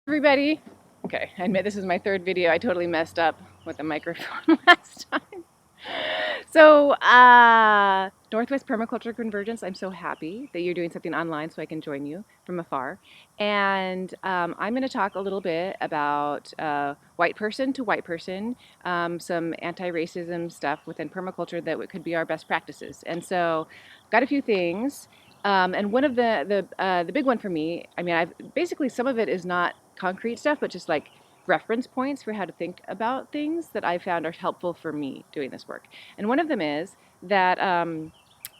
Everybody, okay, I admit this is my third video. I totally messed up with the microphone last time. Northwest Permaculture Convergence, I'm so happy that you're doing something online so I can join you from afar. And I'm going to talk a little bit about white person to white person, some anti-racism stuff within permaculture that could be our best practices. And so, got a few things. And one of the big one for me, I mean, I've basically some of it is not concrete stuff, but just like reference points for how to think about things that I found are helpful for me doing this work. And one of them is that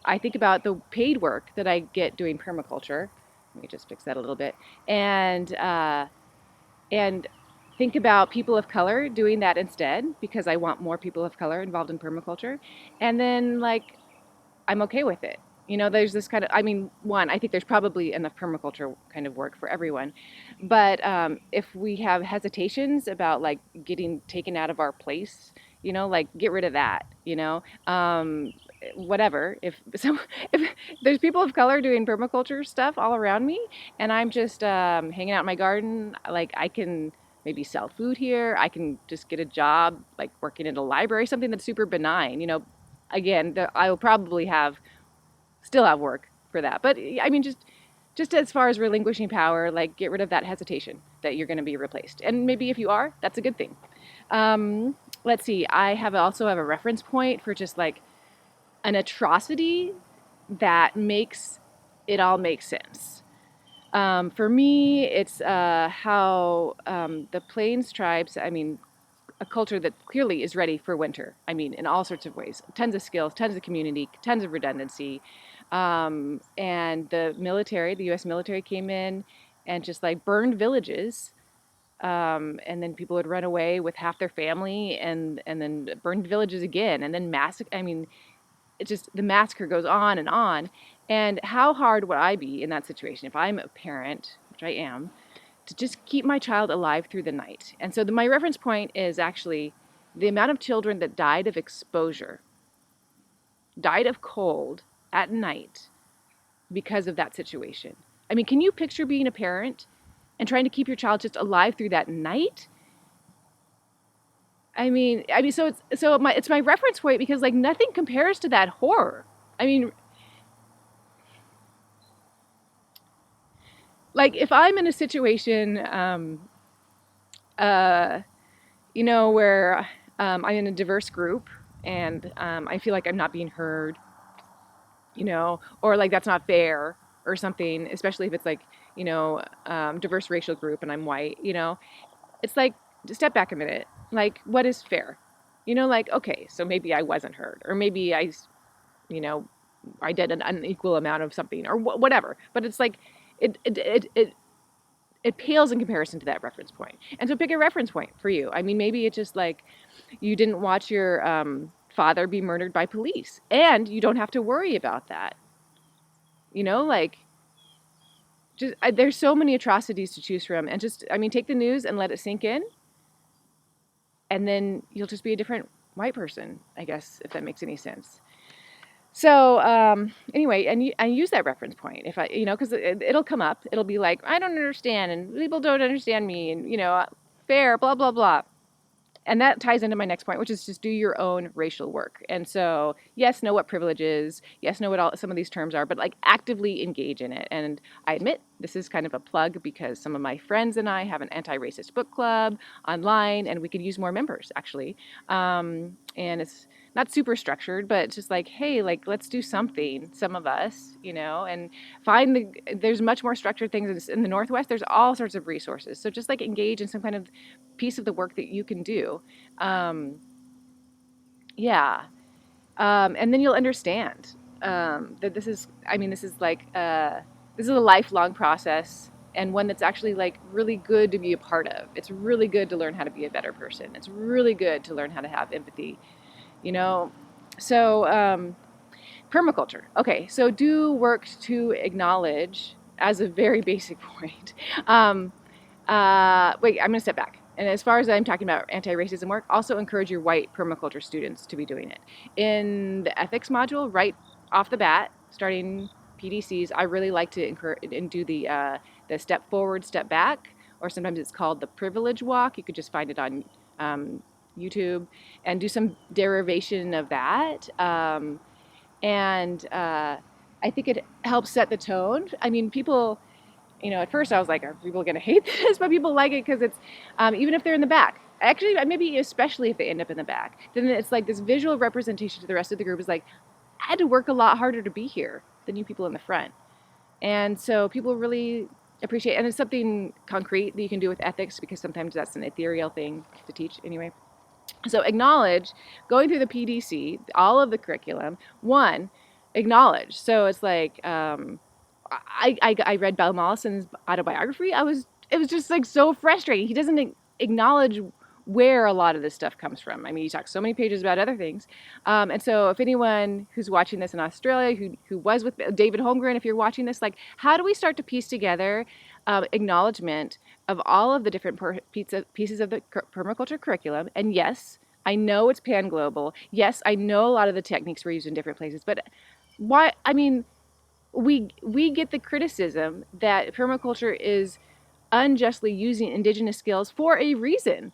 I think about the paid work that I get doing permaculture. Let me just fix that a little bit. And think about people of color doing that instead because I want more people of color involved in permaculture. And then like I'm okay with it. There's this kind of, I mean, one, I think there's probably enough permaculture kind of work for everyone. But if we have hesitations about like getting taken out of our place, like get rid of that, whatever. If there's people of color doing permaculture stuff all around me and I'm just hanging out in my garden, like I can maybe sell food here. I can just get a job like working in a library, something that's super benign, again, I will probably still have work for that. But I mean, just as far as relinquishing power, like get rid of that hesitation that you're going to be replaced. And maybe if you are, that's a good thing. Let's see. Also have a reference point for just like an atrocity that makes it all make sense. For me, it's how the Plains tribes, I mean, a culture that clearly is ready for winter. I mean, in all sorts of ways. Tons of skills, tons of community, tons of redundancy. And the U.S. military came in and just like burned villages. And then people would run away with half their family and then burned villages again. And then massacre. I mean, it's just the massacre goes on and on. And how hard would I be in that situation if I'm a parent, which I am, to just keep my child alive through the night? And so my reference point is actually the amount of children that died of exposure, died of cold at night because of that situation. I mean, can you picture being a parent and trying to keep your child just alive through that night? It's my reference point because like nothing compares to that horror. I mean, like if I'm in a situation, uh, where I'm in a diverse group and I feel like I'm not being heard, or like that's not fair or something, especially if it's like, diverse racial group and I'm white, it's like, just step back a minute. Like, what is fair? Like, okay, so maybe I wasn't heard, or maybe you know, I did an unequal amount of something, or whatever. But it's like, it, it, it, it, it pales in comparison to that reference point. And so pick a reference point for you. I mean, maybe it's just like you didn't watch your father be murdered by police, and you don't have to worry about that. Like there's so many atrocities to choose from, and just I mean, take the news and let it sink in, and then you'll just be a different white person, I guess, if that makes any sense. So anyway, and I use that reference point if because it'll come up. It'll be like, I don't understand, and people don't understand me, and fair, blah blah blah. And that ties into my next point, which is just do your own racial work. And so, yes, know what privilege is. Yes, know what all some of these terms are, but like actively engage in it. And I admit this is kind of a plug because some of my friends and I have an anti-racist book club online, and we could use more members actually. And it's not super structured, but it's just like, hey, like let's do something. Some of us, and there's much more structured things in the Northwest. There's all sorts of resources. So just like engage in some kind of piece of the work that you can do. Um, yeah. And then you'll understand that this is a lifelong process and one that's actually like really good to be a part of. It's really good to learn how to be a better person. It's really good to learn how to have empathy, you know? So, permaculture. Okay. So do work to acknowledge as a very basic point. Wait, I'm going to step back. And as far as I'm talking about anti-racism work, also encourage your white permaculture students to be doing it. In the ethics module, right off the bat, starting PDCs, I really like to encourage and do the step forward, step back, or sometimes it's called the privilege walk. You could just find it on YouTube and do some derivation of that. And I think it helps set the tone. I mean, people, at first I was like, are people going to hate this? But people like it because it's, even if they're in the back. Actually, maybe especially if they end up in the back, then it's like this visual representation to the rest of the group is like, I had to work a lot harder to be here than you people in the front. And so people really appreciate, and it's something concrete that you can do with ethics because sometimes that's an ethereal thing to teach anyway. So acknowledge, going through the PDC, all of the curriculum, one, acknowledge. So it's like, I read Bell Mollison's autobiography. It was just like so frustrating. He doesn't acknowledge where a lot of this stuff comes from. I mean, he talks so many pages about other things. And so if anyone who's watching this in Australia, who was with David Holmgren, if you're watching this, like, how do we start to piece together acknowledgement of all of the different pieces of the permaculture curriculum? And yes, I know it's pan-global. Yes, I know a lot of the techniques were used in different places, but why? I mean, we get the criticism that permaculture is unjustly using indigenous skills for a reason.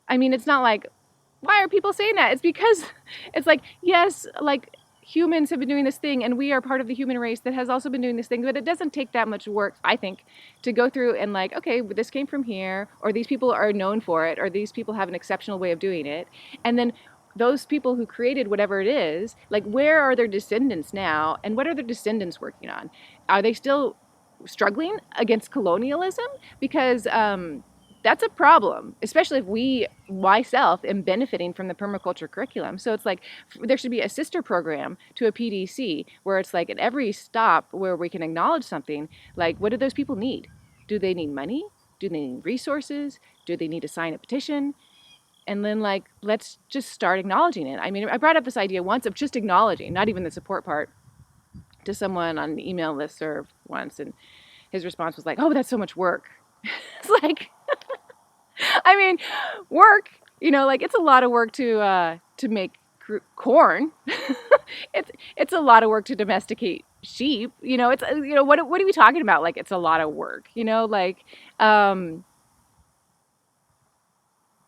I mean, it's not like, why are people saying that? It's because it's like, yes, like humans have been doing this thing and we are part of the human race that has also been doing this thing, but it doesn't take that much work, I think, to go through and like, okay, this came from here, or these people are known for it, or these people have an exceptional way of doing it. And then those people who created whatever it is, like, where are their descendants now, and what are their descendants working on? Are they still struggling against colonialism? Because that's a problem, especially if myself, am benefiting from the permaculture curriculum. So it's like there should be a sister program to a PDC where it's like at every stop where we can acknowledge something, like, what do those people need? Do they need money? Do they need resources? Do they need to sign a petition? And then, like, let's just start acknowledging it. I mean, I brought up this idea once of just acknowledging, not even the support part, to someone on an email listserv once, and his response was like, oh, that's so much work. It's like, I mean, work, like, it's a lot of work to make corn. It's a lot of work to domesticate sheep. It's, what are we talking about? Like, it's a lot of work, like,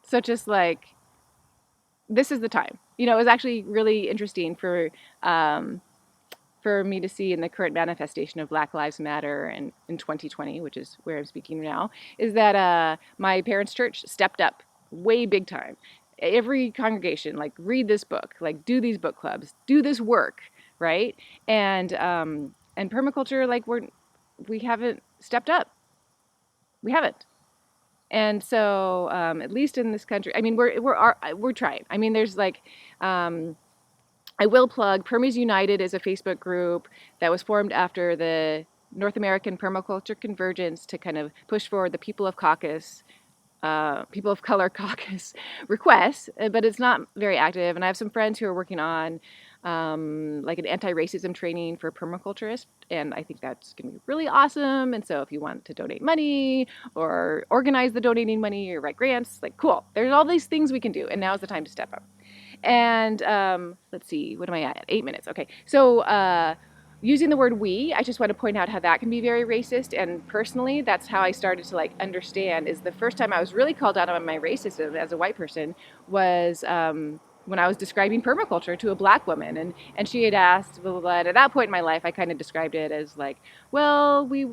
so just like, this is the time. It was actually really interesting for me to see in the current manifestation of Black Lives Matter and in 2020, which is where I'm speaking now, is that my parents' church stepped up way big time. Every congregation, like, read this book, like, do these book clubs, do this work, right? And permaculture, like, we haven't stepped up. We haven't. And so, at least in this country, I mean, we're trying. I mean, there's like, I will plug Permies United is a Facebook group that was formed after the North American Permaculture Convergence to kind of push forward the People of Color Caucus requests, but it's not very active. And I have some friends who are working on like an anti-racism training for permaculturists, and I think that's going to be really awesome. And so if you want to donate money or organize the donating money or write grants, like, cool. There's all these things we can do, and now is the time to step up. And let's see, what am I at? 8 minutes. Okay, so using the word we, I just want to point out how that can be very racist. And personally, that's how I started to, like, understand, is the first time I was really called out on my racism as a white person was when I was describing permaculture to a Black woman. And she had asked, blah, blah, blah. And at that point in my life, I kind of described it as like, well, we,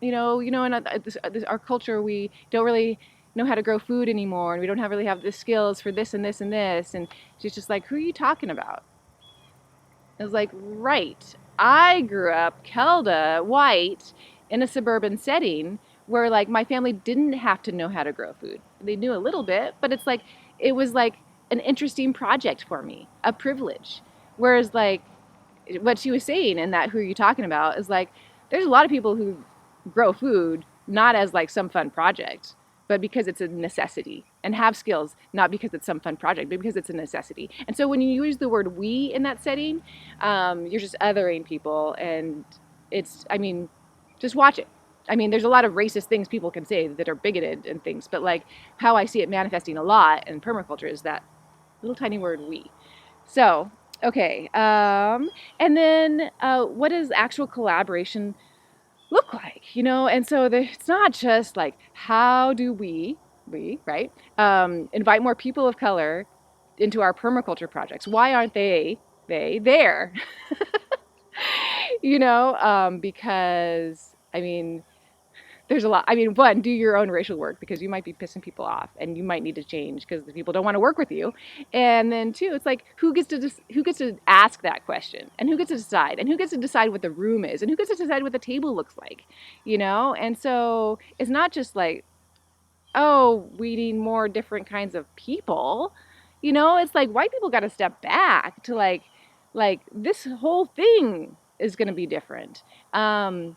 in our culture, we don't really know how to grow food anymore, and we don't really have the skills for this and this and this. And she's just like, who are you talking about? I was like, right. I grew up Kelda, white, in a suburban setting where, like, my family didn't have to know how to grow food. They knew a little bit, but it was like an interesting project for me, a privilege. Whereas, like, what she was saying in that, who are you talking about, is like, there's a lot of people who grow food not as like some fun project, but because it's a necessity, and have skills, not because it's some fun project, but because it's a necessity. And so when you use the word we in that setting, you're just othering people, and it's, I mean, just watch it. I mean, there's a lot of racist things people can say that are bigoted and things, but, like, how I see it manifesting a lot in permaculture is that little tiny word we. So, okay, and then what does actual collaboration look like, And so it's not just like, how do we, right, invite more people of color into our permaculture projects? Why aren't they there? Because I mean, there's a lot. I mean, one, do your own racial work because you might be pissing people off, and you might need to change because the people don't want to work with you. And then two, it's like who gets to ask that question, and who gets to decide, and who gets to decide what the room is, and who gets to decide what the table looks like. And so it's not just like, oh, we need more different kinds of people. It's like white people got to step back to like this whole thing is going to be different. And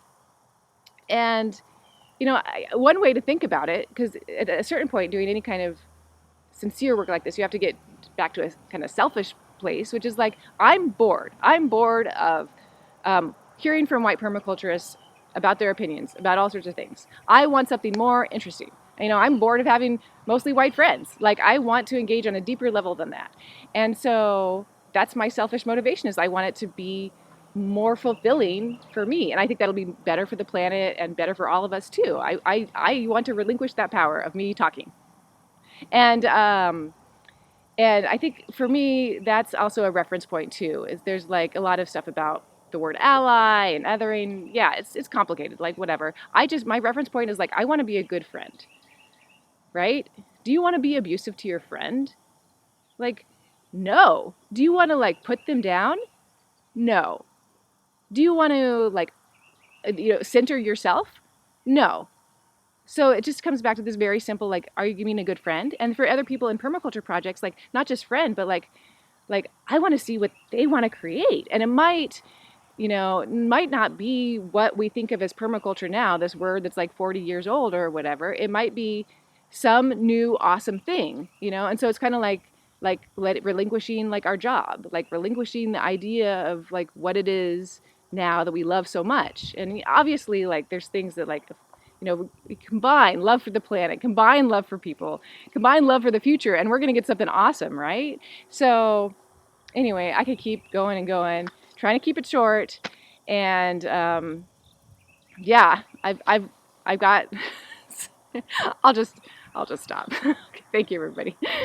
one way to think about it, because at a certain point, doing any kind of sincere work like this, you have to get back to a kind of selfish place, which is like, I'm bored. I'm bored of hearing from white permaculturists about their opinions about all sorts of things. I want something more interesting. I'm bored of having mostly white friends. Like, I want to engage on a deeper level than that. And so that's my selfish motivation, is I want it to be more fulfilling for me. And I think that'll be better for the planet and better for all of us too. I want to relinquish that power of me talking. And and I think for me, that's also a reference point too, is there's like a lot of stuff about the word ally and othering. Yeah, it's complicated, like whatever. My reference point is like, I want to be a good friend, right? Do you want to be abusive to your friend? Like, no. Do you want to like put them down? No. Do you want to like, center yourself? No. So it just comes back to this very simple, like, are you being a good friend? And for other people in permaculture projects, like, not just friend, but like I want to see what they want to create. And it might not be what we think of as permaculture now, this word that's like 40 years old or whatever. It might be some new awesome thing. And so it's kind of like relinquishing like our job, like relinquishing the idea of like what it is now that we love so much. And obviously, like, there's things that like, we combine love for the planet, combine love for people, combine love for the future, and we're going to get something awesome, right? So anyway, I could keep going and going, trying to keep it short. And yeah, I've got I'll just stop. Okay, thank you, everybody.